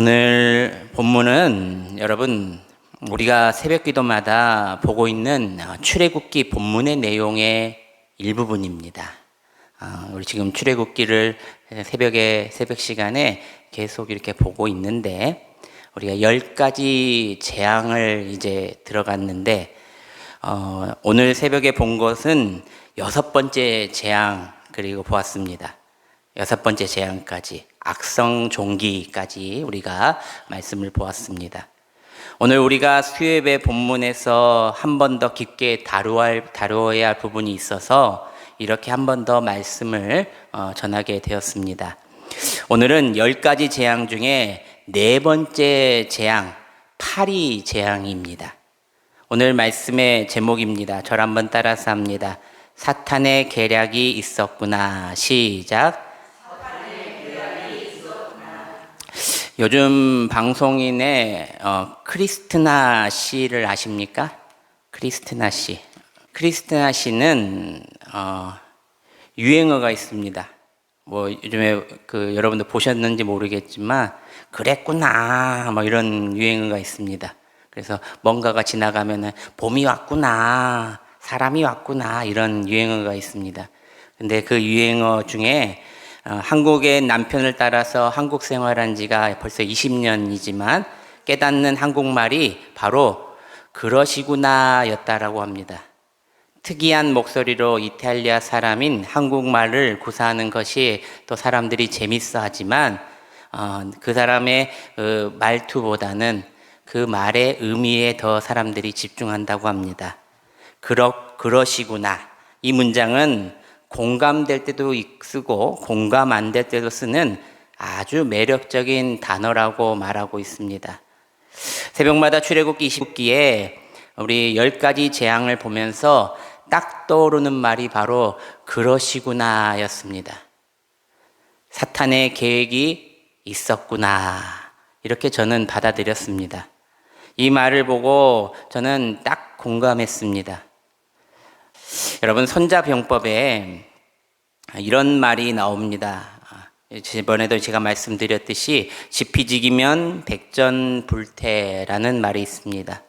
오늘 본문은 여러분 우리가 새벽 기도마다 보고 있는 출애굽기 본문의 내용의 일부분입니다. 우리 지금 출애굽기를 새벽 시간에 계속 이렇게 보고 있는데 우리가 10가지 재앙을 이제 들어갔는데 오늘 새벽에 본 것은 6번째 재앙 그리고 보았습니다. 6번째 재앙까지 악성 종기까지 우리가 말씀을 보았습니다. 오늘 우리가 수요예배 본문에서 한 번 더 깊게 다루어야 할 부분이 있어서 이렇게 한 번 더 말씀을 전하게 되었습니다. 오늘은 10가지 재앙 중에 4번째 재앙, 파리 재앙입니다. 오늘 말씀의 제목입니다. 저를 한번 따라서 합니다. 사탄의 계략이 있었구나. 시작. 요즘 방송인의 크리스티나 씨를 아십니까? 크리스티나 씨. 크리스티나 씨는 유행어가 있습니다. 뭐 요즘에 여러분들 보셨는지 모르겠지만 그랬구나 뭐 이런 유행어가 있습니다. 그래서 뭔가가 지나가면은 봄이 왔구나, 사람이 왔구나 이런 유행어가 있습니다. 근데 그 유행어 중에 한국의 남편을 따라서 한국 생활한 지가 벌써 20년이지만 깨닫는 한국말이 바로 그러시구나 였다라고 합니다. 특이한 목소리로 이탈리아 사람인 한국말을 구사하는 것이 또 사람들이 재밌어 하지만 그 사람의 말투보다는 그 말의 의미에 더 사람들이 집중한다고 합니다. 그러시구나. 이 문장은 공감될 때도 쓰고 공감 안 될 때도 쓰는 아주 매력적인 단어라고 말하고 있습니다. 새벽마다 출애굽기 20기에 우리 10가지 재앙을 보면서 딱 떠오르는 말이 바로 그러시구나 였습니다. 사탄의 계획이 있었구나 이렇게 저는 받아들였습니다. 이 말을 보고 저는 딱 공감했습니다. 여러분 손자병법에 이런 말이 나옵니다. 이번에도 제가 말씀드렸듯이 지피지기면 백전불태라는 말이 있습니다.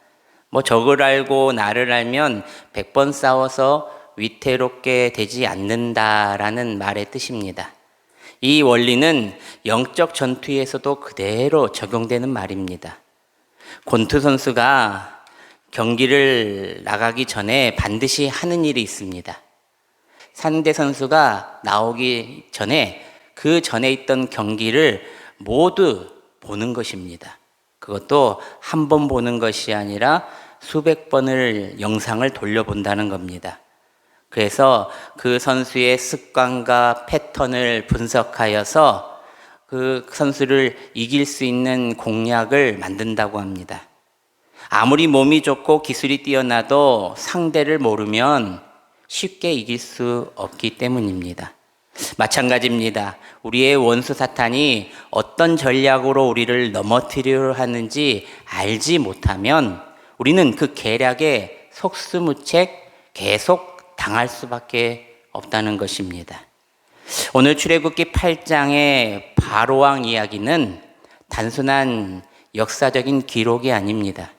뭐 적을 알고 나를 알면 100번 싸워서 위태롭게 되지 않는다라는 말의 뜻입니다. 이 원리는 영적 전투에서도 그대로 적용되는 말입니다. 권투 선수가 경기를 나가기 전에 반드시 하는 일이 있습니다. 상대 선수가 나오기 전에 그 전에 있던 경기를 모두 보는 것입니다. 그것도 한 번 보는 것이 아니라 수백 번을 영상을 돌려본다는 겁니다. 그래서 그 선수의 습관과 패턴을 분석하여서 그 선수를 이길 수 있는 공략을 만든다고 합니다. 아무리 몸이 좋고 기술이 뛰어나도 상대를 모르면 쉽게 이길 수 없기 때문입니다. 마찬가지입니다. 우리의 원수 사탄이 어떤 전략으로 우리를 넘어뜨리려 하는지 알지 못하면 우리는 그 계략에 속수무책 계속 당할 수밖에 없다는 것입니다. 오늘 출애굽기 8장의 바로왕 이야기는 단순한 역사적인 기록이 아닙니다.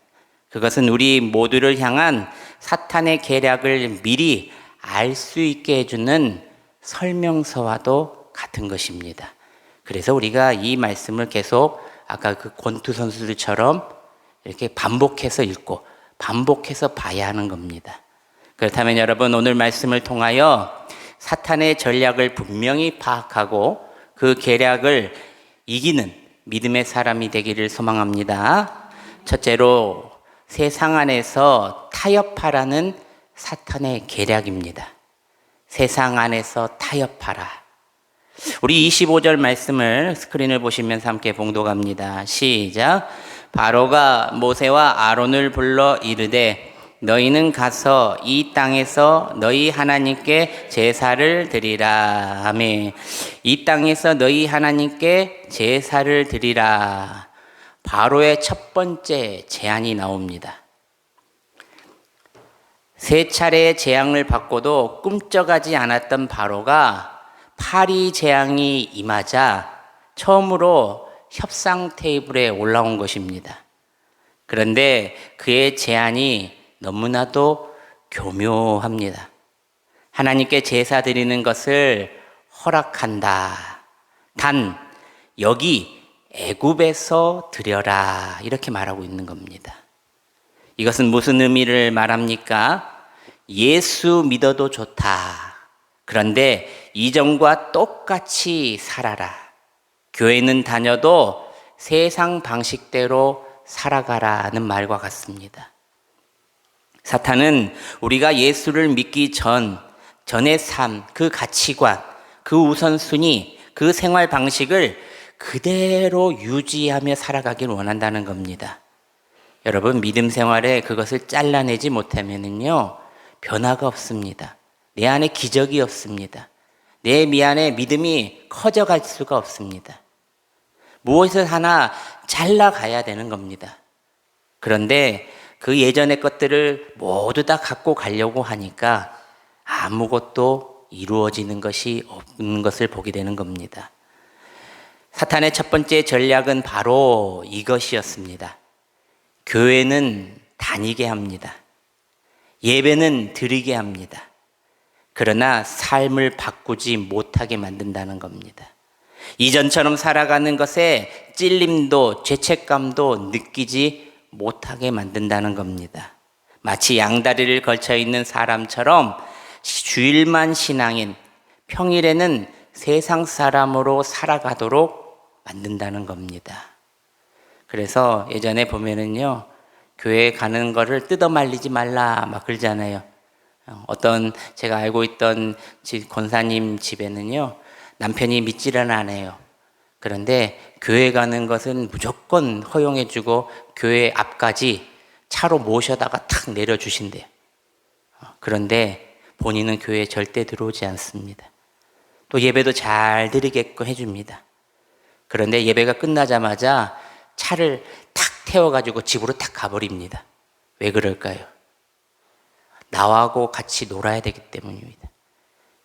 그것은 우리 모두를 향한 사탄의 계략을 미리 알 수 있게 해주는 설명서와도 같은 것입니다. 그래서 우리가 이 말씀을 계속 아까 그 권투 선수들처럼 이렇게 반복해서 읽고 반복해서 봐야 하는 겁니다. 그렇다면 여러분 오늘 말씀을 통하여 사탄의 전략을 분명히 파악하고 그 계략을 이기는 믿음의 사람이 되기를 소망합니다. 첫째로 세상 안에서 타협하라는 사탄의 계략입니다. 세상 안에서 타협하라. 우리 25절 말씀을 스크린을 보시면서 함께 봉독합니다. 시작. 바로가 모세와 아론을 불러 이르되 너희는 가서 이 땅에서 너희 하나님께 제사를 드리라. 아멘. 이 땅에서 너희 하나님께 제사를 드리라. 바로의 첫 번째 제안이 나옵니다. 3차례의 재앙을 받고도 꿈쩍하지 않았던 바로가 파리 재앙이 임하자 처음으로 협상 테이블에 올라온 것입니다. 그런데 그의 제안이 너무나도 교묘합니다. 하나님께 제사 드리는 것을 허락한다. 단 여기 애굽에서 드려라. 이렇게 말하고 있는 겁니다. 이것은 무슨 의미를 말합니까? 예수 믿어도 좋다. 그런데 이전과 똑같이 살아라. 교회는 다녀도 세상 방식대로 살아가라는 말과 같습니다. 사탄은 우리가 예수를 믿기 전의 삶, 그 가치관, 그 우선순위, 그 생활 방식을 그대로 유지하며 살아가길 원한다는 겁니다. 여러분, 믿음 생활에 그것을 잘라내지 못하면요, 변화가 없습니다. 내 안에 기적이 없습니다. 내 안에 믿음이 커져갈 수가 없습니다. 무엇을 하나 잘라가야 되는 겁니다. 그런데 그 예전의 것들을 모두 다 갖고 가려고 하니까 아무것도 이루어지는 것이 없는 것을 보게 되는 겁니다. 사탄의 첫 번째 전략은 바로 이것이었습니다. 교회는 다니게 합니다. 예배는 드리게 합니다. 그러나 삶을 바꾸지 못하게 만든다는 겁니다. 이전처럼 살아가는 것에 찔림도 죄책감도 느끼지 못하게 만든다는 겁니다. 마치 양다리를 걸쳐 있는 사람처럼 주일만 신앙인, 평일에는 세상 사람으로 살아가도록 만든다는 겁니다. 그래서 예전에 보면은요, 교회 가는 거를 뜯어 말리지 말라 막 그러잖아요. 어떤 제가 알고 있던 권사님 집에는요, 남편이 믿지를 않아요. 그런데 교회 가는 것은 무조건 허용해주고 교회 앞까지 차로 모셔다가 탁 내려주신대요. 그런데 본인은 교회에 절대 들어오지 않습니다. 또 예배도 잘 드리게끔 해줍니다. 그런데 예배가 끝나자마자 차를 탁 태워가지고 집으로 탁 가버립니다. 왜 그럴까요? 나하고 같이 놀아야 되기 때문입니다.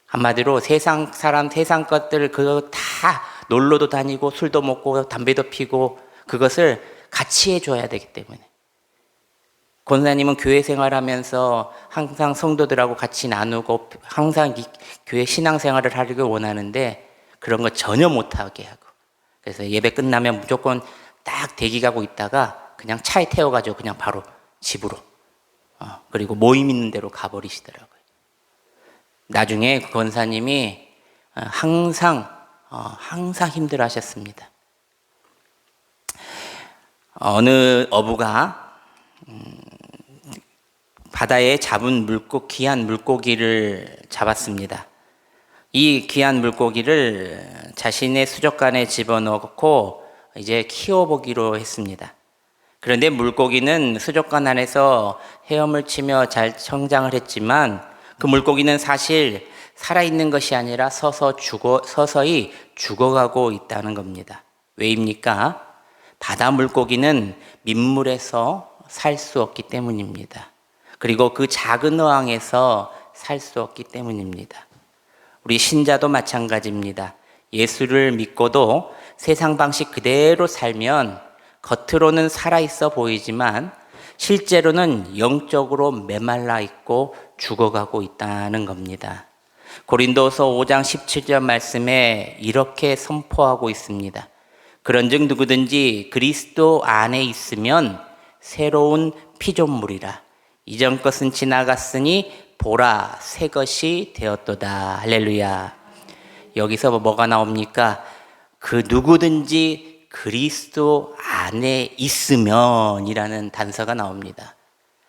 한마디로 세상 사람, 세상 것들 그거 다 놀러도 다니고 술도 먹고 담배도 피고 그것을 같이 해줘야 되기 때문에. 권사님은 교회 생활하면서 항상 성도들하고 같이 나누고 항상 교회 신앙생활을 하려고 원하는데 그런 거 전혀 못하게 하고, 그래서 예배 끝나면 무조건 딱 대기 가고 있다가 그냥 차에 태워가지고 그냥 바로 집으로 그리고 모임 있는 데로 가버리시더라고요. 나중에 그 권사님이 항상 힘들어 하셨습니다. 어느 어부가 바다에 잡은 귀한 물고기를 잡았습니다. 이 귀한 물고기를 자신의 수족관에 집어넣고 이제 키워보기로 했습니다. 그런데 물고기는 수족관 안에서 헤엄을 치며 잘 성장을 했지만 그 물고기는 사실 살아있는 것이 아니라 서서히 죽어가고 있다는 겁니다. 왜입니까? 바다 물고기는 민물에서 살 수 없기 때문입니다. 그리고 그 작은 어항에서 살 수 없기 때문입니다. 우리 신자도 마찬가지입니다. 예수를 믿고도 세상 방식 그대로 살면 겉으로는 살아있어 보이지만 실제로는 영적으로 메말라 있고 죽어가고 있다는 겁니다. 고린도서 5장 17절 말씀에 이렇게 선포하고 있습니다. 그런즉 누구든지 그리스도 안에 있으면 새로운 피조물이라. 이전 것은 지나갔으니 보라 새 것이 되었도다. 할렐루야. 여기서 뭐가 나옵니까? 그 누구든지 그리스도 안에 있으면 이라는 단서가 나옵니다.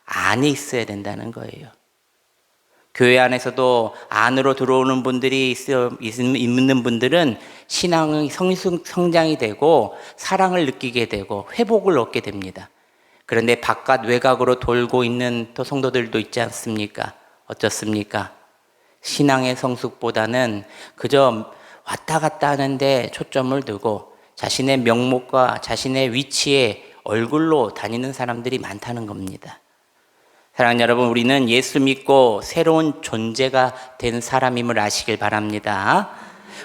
안에 있어야 된다는 거예요. 교회 안에서도 안으로 들어오는 분들이 있는 분들은 신앙의 성장이 되고 사랑을 느끼게 되고 회복을 얻게 됩니다. 그런데 바깥 외곽으로 돌고 있는 또 성도들도 있지 않습니까? 어떻습니까? 신앙의 성숙보다는 그저 왔다 갔다 하는데 초점을 두고 자신의 명목과 자신의 위치에 얼굴로 다니는 사람들이 많다는 겁니다. 사랑하는 여러분, 우리는 예수 믿고 새로운 존재가 된 사람임을 아시길 바랍니다.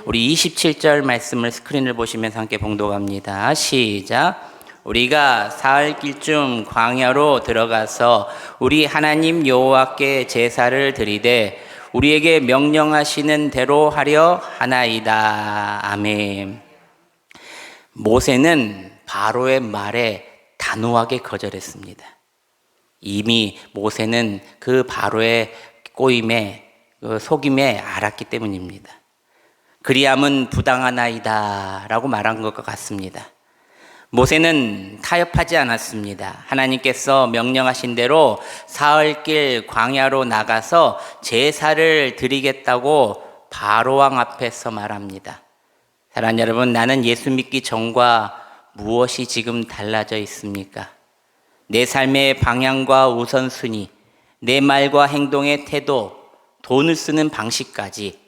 우리 27절 말씀을 스크린을 보시면서 함께 봉독합니다. 시작. 우리가 사흘 길쯤 광야로 들어가서 우리 하나님 여호와께 제사를 드리되 우리에게 명령하시는 대로 하려 하나이다. 아멘. 모세는 바로의 말에 단호하게 거절했습니다. 이미 모세는 그 바로의 꼬임에 속임에 알았기 때문입니다. 그리함은 부당하나이다 라고 말한 것과 같습니다. 모세는 타협하지 않았습니다. 하나님께서 명령하신 대로 사흘길 광야로 나가서 제사를 드리겠다고 바로왕 앞에서 말합니다. 사랑하는 여러분, 나는 예수 믿기 전과 무엇이 지금 달라져 있습니까? 내 삶의 방향과 우선순위, 내 말과 행동의 태도, 돈을 쓰는 방식까지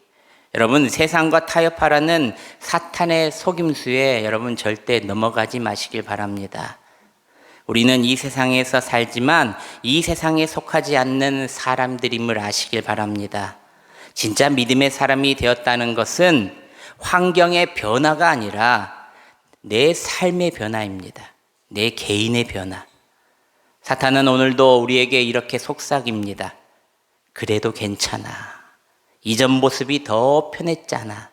여러분, 세상과 타협하라는 사탄의 속임수에 여러분 절대 넘어가지 마시길 바랍니다. 우리는 이 세상에서 살지만 이 세상에 속하지 않는 사람들임을 아시길 바랍니다. 진짜 믿음의 사람이 되었다는 것은 환경의 변화가 아니라 내 삶의 변화입니다. 내 개인의 변화. 사탄은 오늘도 우리에게 이렇게 속삭입니다. 그래도 괜찮아. 이전 모습이 더 편했잖아.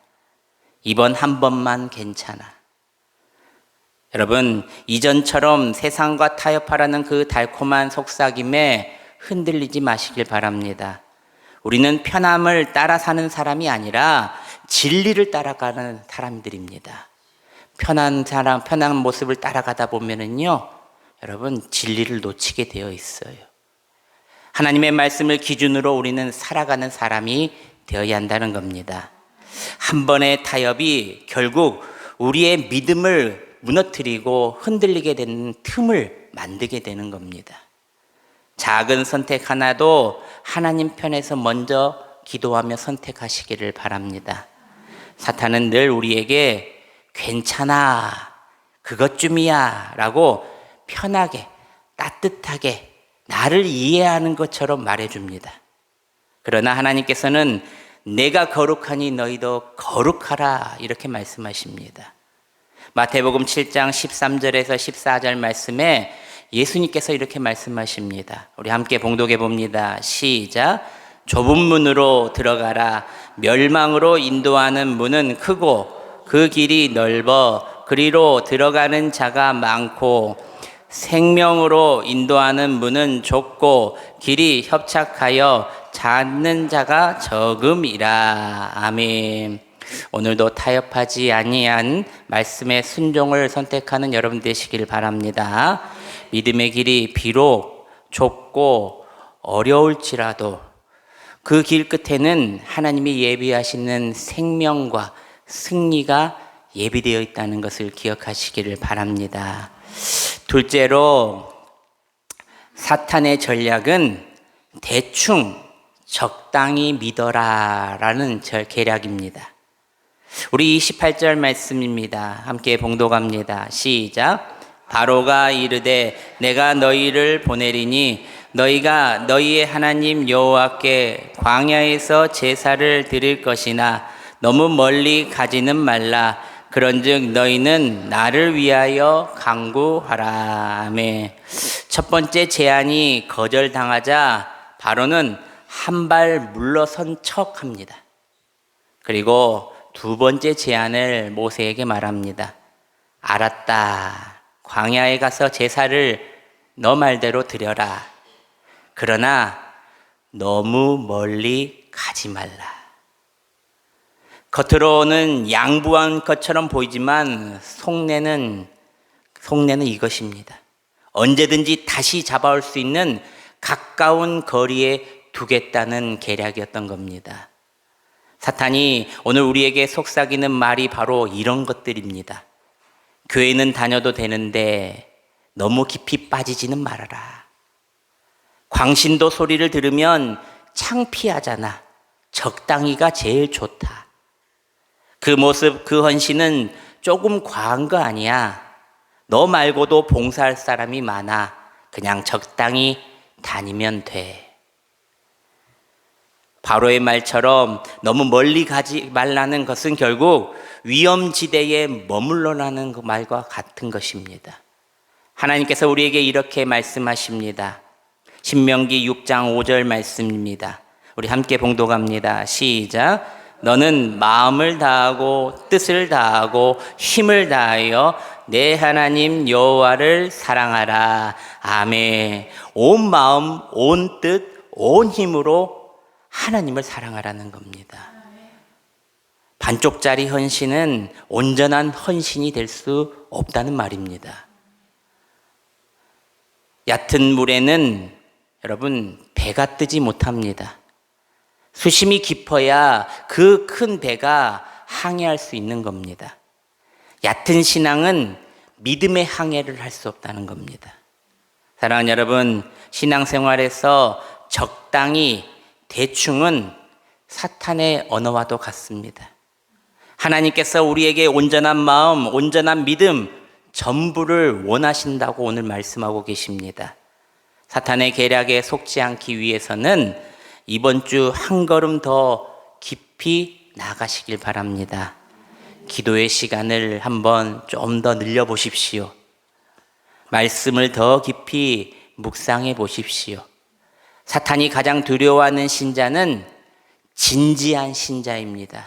이번 한 번만 괜찮아. 여러분, 이전처럼 세상과 타협하라는 그 달콤한 속삭임에 흔들리지 마시길 바랍니다. 우리는 편함을 따라 사는 사람이 아니라 진리를 따라가는 사람들입니다. 편한 모습을 따라가다 보면은요, 여러분, 진리를 놓치게 되어 있어요. 하나님의 말씀을 기준으로 우리는 살아가는 사람이 되어야 한다는 겁니다. 한 번의 타협이 결국 우리의 믿음을 무너뜨리고 흔들리게 되는 틈을 만들게 되는 겁니다. 작은 선택 하나도 하나님 편에서 먼저 기도하며 선택하시기를 바랍니다. 사탄은 늘 우리에게 괜찮아, 그것쯤이야 라고 편하게, 따뜻하게 나를 이해하는 것처럼 말해줍니다. 그러나 하나님께서는 내가 거룩하니 너희도 거룩하라 이렇게 말씀하십니다. 마태복음 7장 13절에서 14절 말씀에 예수님께서 이렇게 말씀하십니다. 우리 함께 봉독해 봅니다. 시작. 좁은 문으로 들어가라. 멸망으로 인도하는 문은 크고 그 길이 넓어 그리로 들어가는 자가 많고 생명으로 인도하는 문은 좁고 길이 협착하여 찾는 자가 적음이라. 아멘. 오늘도 타협하지 아니한 말씀의 순종을 선택하는 여러분 되시길 바랍니다. 믿음의 길이 비록 좁고 어려울지라도 그 길 끝에는 하나님이 예비하시는 생명과 승리가 예비되어 있다는 것을 기억하시기를 바랍니다. 둘째로, 사탄의 전략은 대충 적당히 믿어라 라는 계략입니다. 우리 28절 말씀입니다. 함께 봉독합니다. 시작. 바로가 이르되 내가 너희를 보내리니 너희가 너희의 하나님 여호와께 광야에서 제사를 드릴 것이나 너무 멀리 가지는 말라. 그런즉 너희는 나를 위하여 간구하라. 아멘. 첫 번째 제안이 거절당하자 바로는 한 발 물러선 척합니다. 그리고 두 번째 제안을 모세에게 말합니다. 알았다. 광야에 가서 제사를 너 말대로 드려라. 그러나 너무 멀리 가지 말라. 겉으로는 양보한 것처럼 보이지만 속내는 이것입니다. 언제든지 다시 잡아올 수 있는 가까운 거리에 두겠다는 계략이었던 겁니다. 사탄이 오늘 우리에게 속삭이는 말이 바로 이런 것들입니다. 교회는 다녀도 되는데 너무 깊이 빠지지는 말아라. 광신도 소리를 들으면 창피하잖아. 적당히가 제일 좋다. 그 모습, 그 헌신은 조금 과한 거 아니야. 너 말고도 봉사할 사람이 많아. 그냥 적당히 다니면 돼. 바로의 말처럼 너무 멀리 가지 말라는 것은 결국 위험지대에 머물러라는 그 말과 같은 것입니다. 하나님께서 우리에게 이렇게 말씀하십니다. 신명기 6장 5절 말씀입니다. 우리 함께 봉독합니다. 시작. 너는 마음을 다하고 뜻을 다하고 힘을 다하여 내 하나님 여호와를 사랑하라. 아멘. 온 마음, 온 뜻, 온 힘으로 하나님을 사랑하라는 겁니다. 반쪽짜리 헌신은 온전한 헌신이 될 수 없다는 말입니다. 얕은 물에는 여러분 배가 뜨지 못합니다. 수심이 깊어야 그 큰 배가 항해할 수 있는 겁니다. 얕은 신앙은 믿음의 항해를 할 수 없다는 겁니다. 사랑하는 여러분, 신앙생활에서 적당히 대충은 사탄의 언어와도 같습니다. 하나님께서 우리에게 온전한 마음, 온전한 믿음 전부를 원하신다고 오늘 말씀하고 계십니다. 사탄의 계략에 속지 않기 위해서는 이번 주 한 걸음 더 깊이 나가시길 바랍니다. 기도의 시간을 한번 좀 더 늘려보십시오. 말씀을 더 깊이 묵상해 보십시오. 사탄이 가장 두려워하는 신자는 진지한 신자입니다.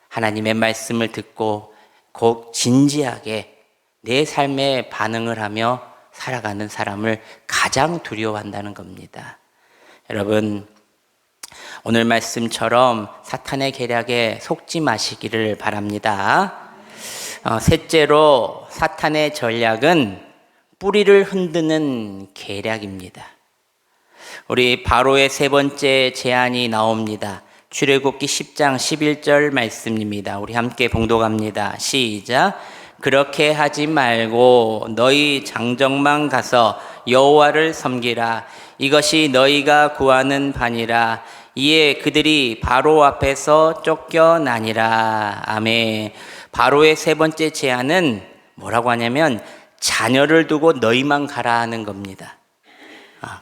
하나님의 말씀을 듣고 곧 진지하게 내 삶에 반응을 하며 살아가는 사람을 가장 두려워한다는 겁니다. 여러분, 오늘 말씀처럼 사탄의 계략에 속지 마시기를 바랍니다. 셋째로 사탄의 전략은 뿌리를 흔드는 계략입니다. 우리 바로의 세 번째 제안이 나옵니다. 출애굽기 10장 11절 말씀입니다. 우리 함께 봉독합니다. 시작. 그렇게 하지 말고 너희 장정만 가서 여호와를 섬기라. 이것이 너희가 구하는 바니라. 이에 그들이 바로 앞에서 쫓겨나니라. 아멘. 바로의 세 번째 제안은 뭐라고 하냐면 자녀를 두고 너희만 가라 하는 겁니다.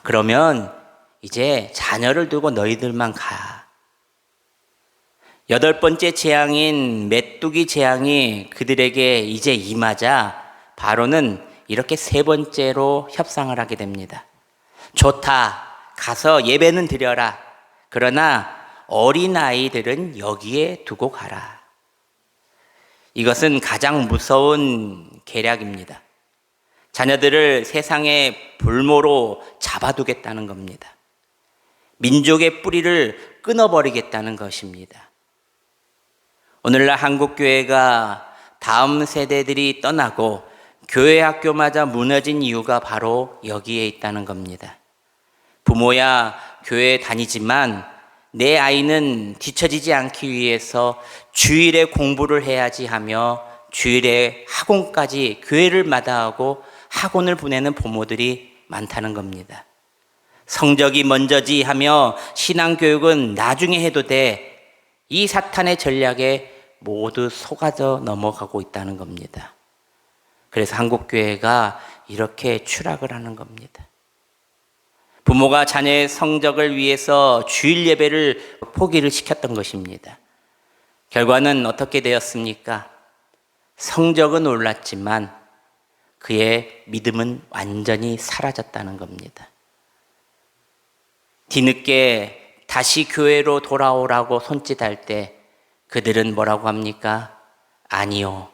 그러면 이제 자녀를 두고 너희들만 가. 여덟 번째 재앙인 메뚜기 재앙이 그들에게 이제 임하자 바로는 이렇게 세 번째로 협상을 하게 됩니다. 좋다. 가서 예배는 드려라. 그러나 어린아이들은 여기에 두고 가라. 이것은 가장 무서운 계략입니다. 자녀들을 세상의 볼모로 잡아두겠다는 겁니다. 민족의 뿌리를 끊어버리겠다는 것입니다. 오늘날 한국교회가 다음 세대들이 떠나고 교회 학교마저 무너진 이유가 바로 여기에 있다는 겁니다. 부모야 교회에 다니지만 내 아이는 뒤처지지 않기 위해서 주일에 공부를 해야지 하며 주일에 학원까지 교회를 마다하고 학원을 보내는 부모들이 많다는 겁니다. 성적이 먼저지 하며 신앙교육은 나중에 해도 돼. 이 사탄의 전략에 모두 속아져 넘어가고 있다는 겁니다. 그래서 한국교회가 이렇게 추락을 하는 겁니다. 부모가 자녀의 성적을 위해서 주일 예배를 포기를 시켰던 것입니다. 결과는 어떻게 되었습니까? 성적은 올랐지만 그의 믿음은 완전히 사라졌다는 겁니다. 뒤늦게 다시 교회로 돌아오라고 손짓할 때 그들은 뭐라고 합니까? 아니요.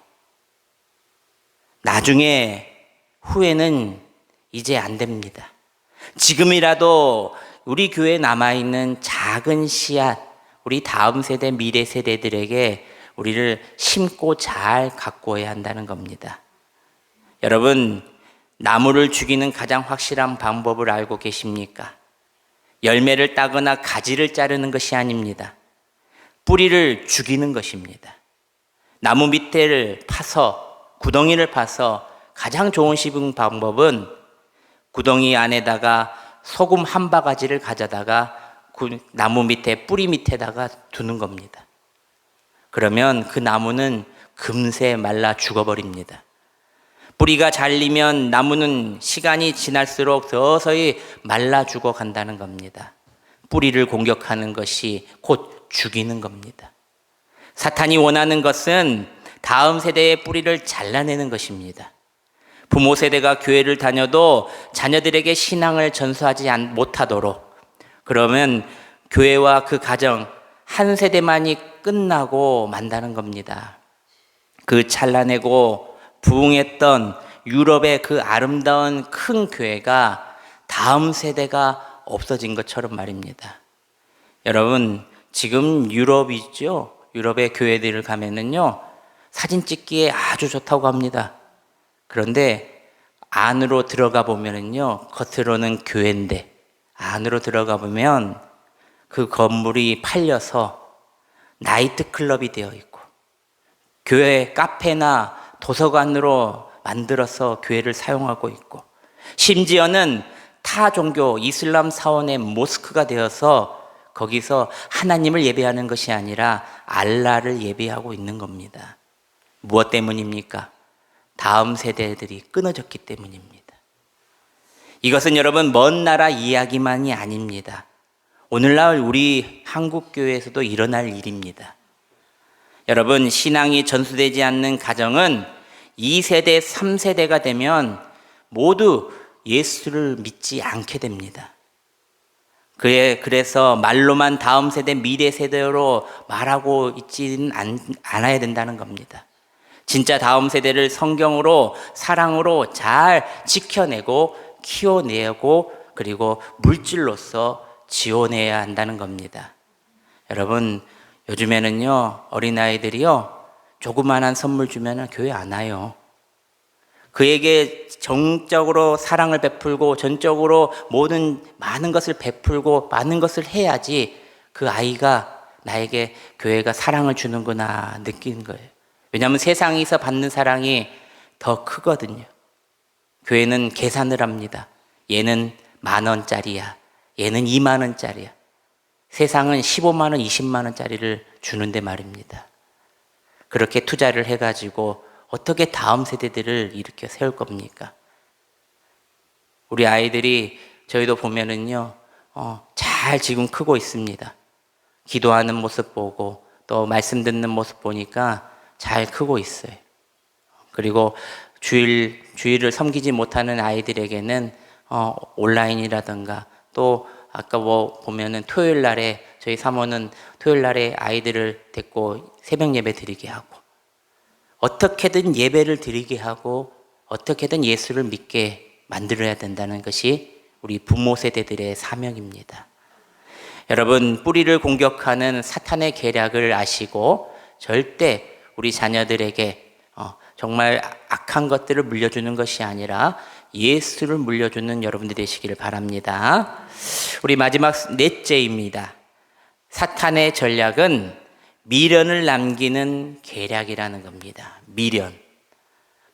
나중에 후회는 이제 안 됩니다. 지금이라도 우리 교회에 남아있는 작은 씨앗, 우리 다음 세대, 미래 세대들에게 우리를 심고 잘 가꾸어야 한다는 겁니다. 여러분, 나무를 죽이는 가장 확실한 방법을 알고 계십니까? 열매를 따거나 가지를 자르는 것이 아닙니다. 뿌리를 죽이는 것입니다. 나무 밑에를 파서, 구덩이를 파서 가장 좋은 씹은 방법은 구덩이 안에다가 소금 한 바가지를 가져다가 나무 밑에, 뿌리 밑에다가 두는 겁니다. 그러면 그 나무는 금세 말라 죽어버립니다. 뿌리가 잘리면 나무는 시간이 지날수록 서서히 말라 죽어간다는 겁니다. 뿌리를 공격하는 것이 곧 죽이는 겁니다. 사탄이 원하는 것은 다음 세대의 뿌리를 잘라내는 것입니다. 부모 세대가 교회를 다녀도 자녀들에게 신앙을 전수하지 못하도록, 그러면 교회와 그 가정 한 세대만이 끝나고 만다는 겁니다. 그 찬란하고 부흥했던 유럽의 그 아름다운 큰 교회가 다음 세대가 없어진 것처럼 말입니다. 여러분, 지금 유럽이죠. 유럽의 교회들을 가면은요, 사진 찍기에 아주 좋다고 합니다. 그런데 안으로 들어가 보면은요, 겉으로는 교회인데 안으로 들어가 보면 그 건물이 팔려서 나이트 클럽이 되어 있고, 교회 카페나 도서관으로 만들어서 교회를 사용하고 있고, 심지어는 타 종교 이슬람 사원의 모스크가 되어서 거기서 하나님을 예배하는 것이 아니라 알라를 예배하고 있는 겁니다. 무엇 때문입니까? 다음 세대들이 끊어졌기 때문입니다. 이것은 여러분 먼 나라 이야기만이 아닙니다. 오늘날 우리 한국교회에서도 일어날 일입니다. 여러분, 신앙이 전수되지 않는 가정은 2세대, 3세대가 되면 모두 예수를 믿지 않게 됩니다. 그래서 말로만 다음 세대, 미래 세대로 말하고 있지는 않아야 된다는 겁니다. 진짜 다음 세대를 성경으로, 사랑으로 잘 지켜내고 키워내고, 그리고 물질로서 지원해야 한다는 겁니다. 여러분, 요즘에는요, 어린아이들이요, 조그만한 선물 주면 교회 안 와요. 그에게 정적으로 사랑을 베풀고 전적으로 많은 것을 베풀고 많은 것을 해야지 그 아이가 나에게 교회가 사랑을 주는구나 느끼는 거예요. 왜냐하면 세상에서 받는 사랑이 더 크거든요. 교회는 계산을 합니다. 얘는 10,000원짜리야. 얘는 20,000원짜리야. 세상은 15만 원, 20만 원짜리를 주는데 말입니다. 그렇게 투자를 해가지고 어떻게 다음 세대들을 일으켜 세울 겁니까? 우리 아이들이 저희도 보면은요, 잘 지금 크고 있습니다. 기도하는 모습 보고 또 말씀 듣는 모습 보니까 잘 크고 있어요. 그리고 주일을 섬기지 못하는 아이들에게는 온라인이라든가 또 아까 보면은 토요일 날에 저희 사모는 토요일 날에 아이들을 데리고 새벽 예배 드리게 하고 어떻게든 예배를 드리게 하고 어떻게든 예수를 믿게 만들어야 된다는 것이 우리 부모 세대들의 사명입니다. 여러분, 뿌리를 공격하는 사탄의 계략을 아시고 절대 우리 자녀들에게 정말 악한 것들을 물려주는 것이 아니라 예수를 물려주는 여러분들이 되시기를 바랍니다. 우리 마지막 넷째입니다. 사탄의 전략은 미련을 남기는 계략이라는 겁니다. 미련.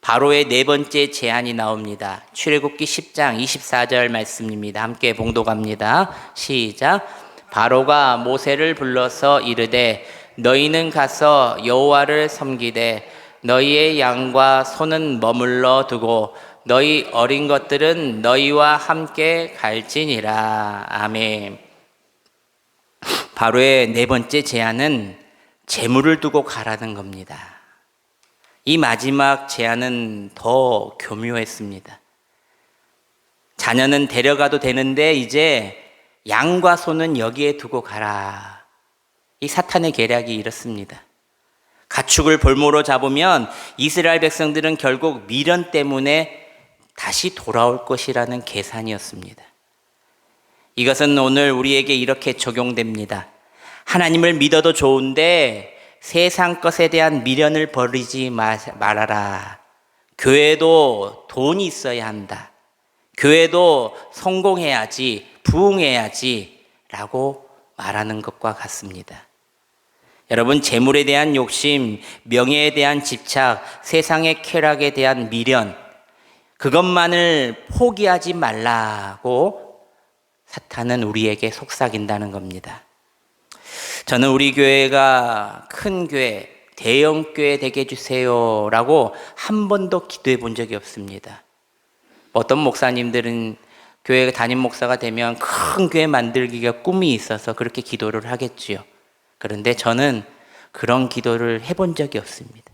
바로의 네 번째 제안이 나옵니다. 출애굽기 10장 24절 말씀입니다. 함께 봉독합니다. 시작. 바로가 모세를 불러서 이르되 너희는 가서 여호와를 섬기되 너희의 양과 소는 머물러 두고 너희 어린 것들은 너희와 함께 갈지니라. 아멘. 바로의 네 번째 제안은 재물을 두고 가라는 겁니다. 이 마지막 제안은 더 교묘했습니다. 자녀는 데려가도 되는데 이제 양과 소는 여기에 두고 가라. 이 사탄의 계략이 이렇습니다. 가축을 볼모로 잡으면 이스라엘 백성들은 결국 미련 때문에 다시 돌아올 것이라는 계산이었습니다. 이것은 오늘 우리에게 이렇게 적용됩니다. 하나님을 믿어도 좋은데 세상 것에 대한 미련을 버리지 말아라. 교회도 돈이 있어야 한다. 교회도 성공해야지, 부흥해야지 라고 말하는 것과 같습니다. 여러분, 재물에 대한 욕심, 명예에 대한 집착, 세상의 쾌락에 대한 미련, 그것만을 포기하지 말라고 사탄은 우리에게 속삭인다는 겁니다. 저는 우리 교회가 큰 교회, 대형 교회 되게 해주세요 라고 한 번도 기도해 본 적이 없습니다. 어떤 목사님들은 교회 담임 목사가 되면 큰 교회 만들기가 꿈이 있어서 그렇게 기도를 하겠지요. 그런데 저는 그런 기도를 해본 적이 없습니다.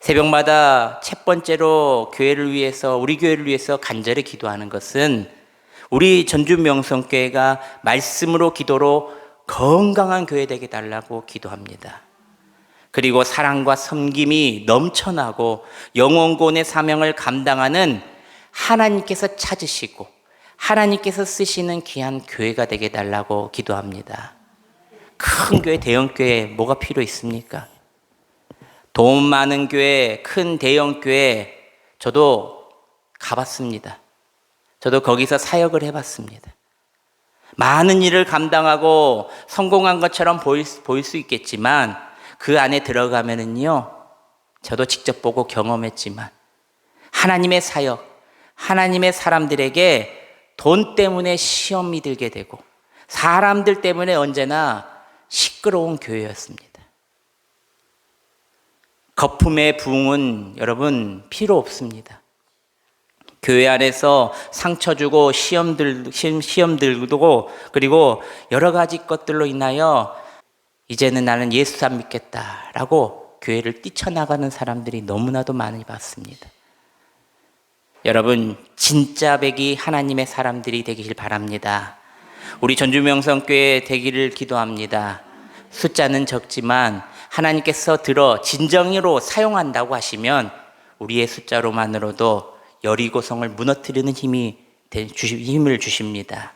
새벽마다 첫 번째로 교회를 위해서, 우리 교회를 위해서 간절히 기도하는 것은 우리 전주명성교회가 말씀으로 기도로 건강한 교회 되게 달라고 기도합니다. 그리고 사랑과 섬김이 넘쳐나고 영혼구원의 사명을 감당하는 하나님께서 찾으시고 하나님께서 쓰시는 귀한 교회가 되게 달라고 기도합니다. 큰 교회, 대형 교회 뭐가 필요 있습니까? 돈 많은 교회, 큰 대형 교회 저도 가봤습니다. 저도 거기서 사역을 해봤습니다. 많은 일을 감당하고 성공한 것처럼 보일 수 있겠지만 그 안에 들어가면은요, 저도 직접 보고 경험했지만 하나님의 사역, 하나님의 사람들에게 돈 때문에 시험이 들게 되고 사람들 때문에 언제나 시끄러운 교회였습니다. 거품의 부흥은 여러분 필요 없습니다. 교회 안에서 상처 주고 시험 들고 그리고 여러 가지 것들로 인하여 이제는 나는 예수 안 믿겠다라고 교회를 뛰쳐나가는 사람들이 너무나도 많이 봤습니다. 여러분, 진짜 백이 하나님의 사람들이 되길 바랍니다. 우리 전주명성교회 되기를 기도합니다. 숫자는 적지만 하나님께서 들어 진정으로 사용한다고 하시면 우리의 숫자로만으로도 여리고성을 무너뜨리는 힘을 주십니다.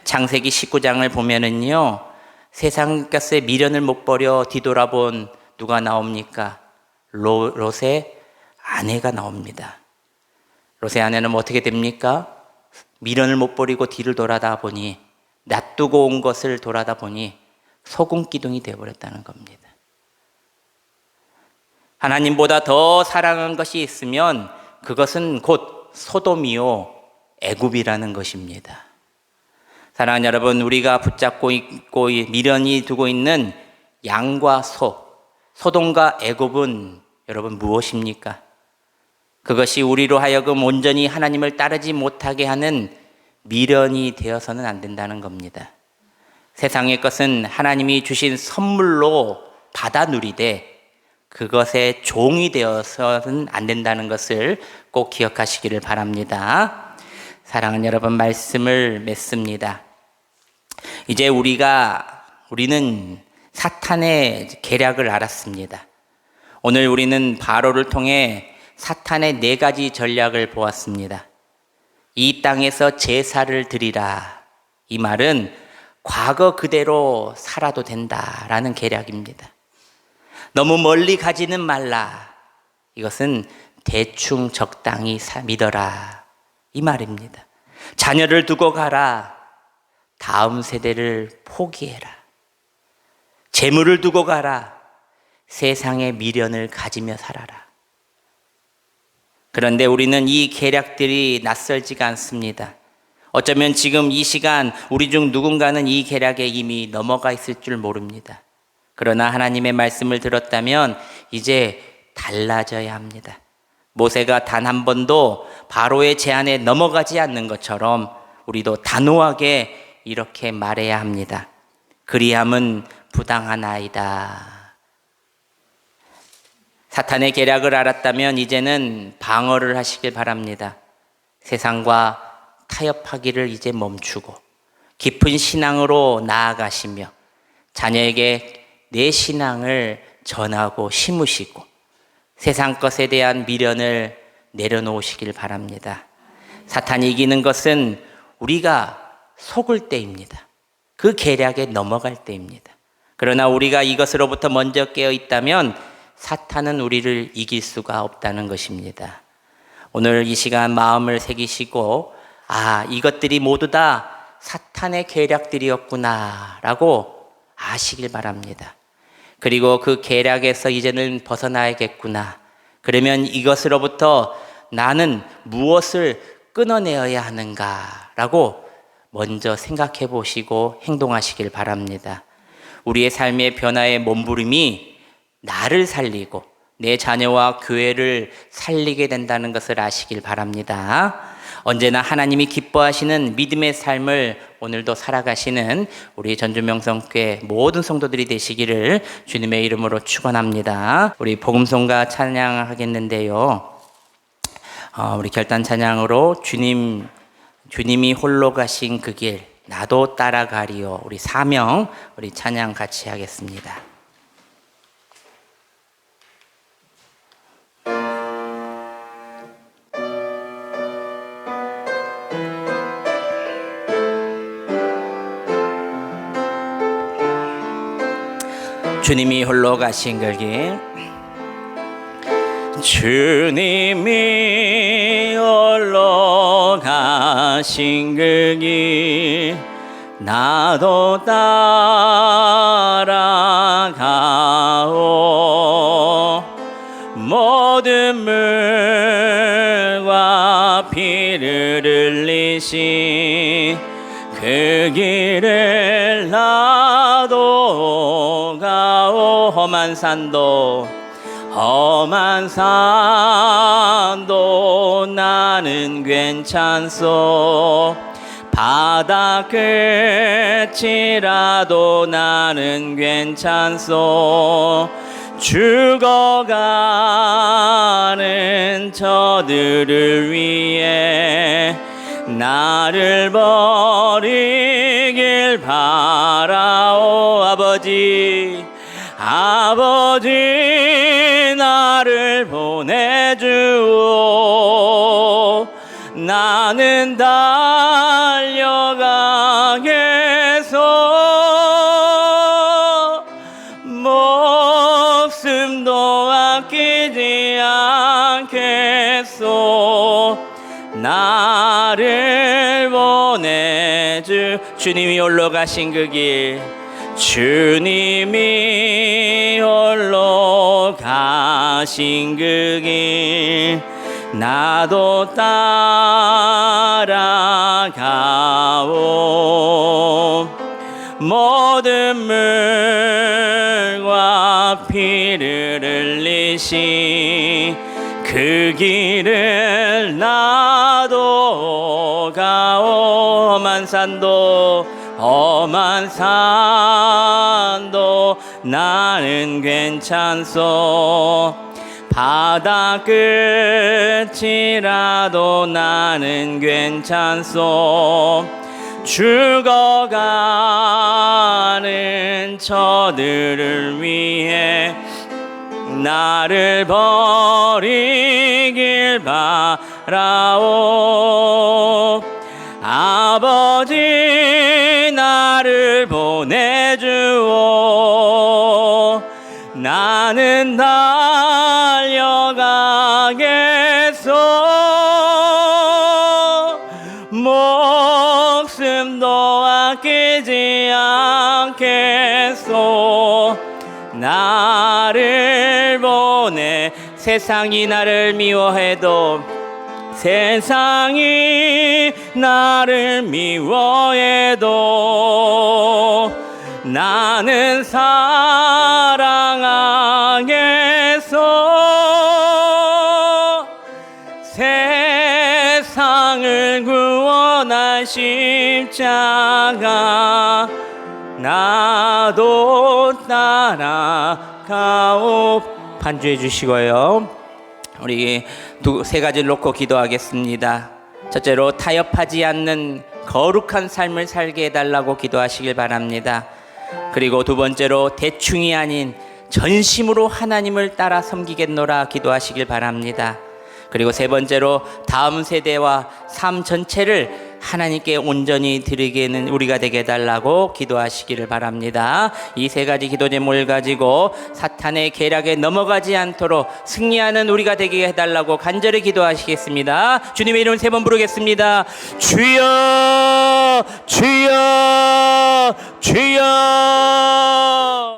창세기 19장을 보면은요, 세상 것에 미련을 못 버려 뒤돌아본 누가 나옵니까? 롯의 아내가 나옵니다. 롯의 아내는 어떻게 됩니까? 미련을 못 버리고 뒤를 돌아다 보니, 놔두고 온 것을 돌아다 보니 소금 기둥이 되어버렸다는 겁니다. 하나님보다 더 사랑한 것이 있으면 그것은 곧 소돔이요 애굽이라는 것입니다. 사랑하는 여러분, 우리가 붙잡고 있고 미련이 두고 있는 양과 소돔과 애굽은 여러분 무엇입니까? 그것이 우리로 하여금 온전히 하나님을 따르지 못하게 하는 미련이 되어서는 안 된다는 겁니다. 세상의 것은 하나님이 주신 선물로 받아 누리되 그것의 종이 되어서는 안 된다는 것을 꼭 기억하시기를 바랍니다. 사랑하는 여러분, 말씀을 맺습니다. 이제 우리는 사탄의 계략을 알았습니다. 오늘 우리는 바로를 통해 사탄의 4가지 전략을 보았습니다. 이 땅에서 제사를 드리라. 이 말은 과거 그대로 살아도 된다라는 계략입니다. 너무 멀리 가지는 말라. 이것은 대충 적당히 믿어라. 이 말입니다. 자녀를 두고 가라. 다음 세대를 포기해라. 재물을 두고 가라. 세상의 미련을 가지며 살아라. 그런데 우리는 이 계략들이 낯설지가 않습니다. 어쩌면 지금 이 시간 우리 중 누군가는 이 계략에 이미 넘어가 있을 줄 모릅니다. 그러나 하나님의 말씀을 들었다면 이제 달라져야 합니다. 모세가 단 한 번도 바로의 제안에 넘어가지 않는 것처럼 우리도 단호하게 이렇게 말해야 합니다. 그리함은 부당하나이다. 사탄의 계략을 알았다면 이제는 방어를 하시길 바랍니다. 세상과 타협하기를 이제 멈추고 깊은 신앙으로 나아가시며 자녀에게 내 신앙을 전하고 심으시고 세상 것에 대한 미련을 내려놓으시길 바랍니다. 사탄이 이기는 것은 우리가 속을 때입니다. 그 계략에 넘어갈 때입니다. 그러나 우리가 이것으로부터 먼저 깨어 있다면 사탄은 우리를 이길 수가 없다는 것입니다. 오늘 이 시간 마음을 새기시고 이것들이 모두 다 사탄의 계략들이었구나 라고 아시길 바랍니다. 그리고 그 계략에서 이제는 벗어나야겠구나. 그러면 이것으로부터 나는 무엇을 끊어내어야 하는가 라고 먼저 생각해 보시고 행동하시길 바랍니다. 우리의 삶의 변화의 몸부림이 나를 살리고 내 자녀와 교회를 살리게 된다는 것을 아시길 바랍니다. 언제나 하나님이 기뻐하시는 믿음의 삶을 오늘도 살아가시는 우리 전주명성교회 모든 성도들이 되시기를 주님의 이름으로 축원합니다. 우리 복음송가 찬양하겠는데요. 우리 결단 찬양으로 주님이 홀로 가신 그 길 나도 따라가리요. 우리 사명 우리 찬양 같이 하겠습니다. 주님이 홀로 가신 그 길 주님이 홀로 가신 그 길 나도 따라가오 모든 물과 피를 흘리신 그 길을 나도 가오 험한 산도 나는 괜찮소 바다 끝이라도 나는 괜찮소 죽어가는 저들을 위해 나를 버리길 바라오 아버지 나를 보내주오 나는 달려가겠소 목숨도 아끼지 않겠소 나를 보내주 주님이 홀로 가신 그 길 주님이 홀로 가신 그 길 나도 따라가오 모든 물과 피를 흘리신 그 길을 나도 가오 험한 산도 나는 괜찮소 바다 끝이라도 나는 괜찮소 죽어가는 저들을 위해 나를 버리길 바라오 아버지 나를 보내주오 나는 달려가겠소 목숨도 아끼지 않겠소 나를 보내 세상이 나를 미워해도 세상이 나를 미워해도 나는 사랑하겠소 세상을 구원한 십자가 나도 따라가오 반주해 주시고요. 우리 세 가지를 놓고 기도하겠습니다. 첫째로 타협하지 않는 거룩한 삶을 살게 해달라고 기도하시길 바랍니다. 그리고 두 번째로 대충이 아닌 전심으로 하나님을 따라 섬기겠노라 기도하시길 바랍니다. 그리고 세 번째로 다음 세대와 삶 전체를 하나님께 온전히 드리게는 우리가 되게 해달라고 기도하시기를 바랍니다. 이 세 가지 기도 제목을 가지고 사탄의 계략에 넘어가지 않도록 승리하는 우리가 되게 해달라고 간절히 기도하시겠습니다. 주님의 이름을 세 번 부르겠습니다. 주여 주여 주여.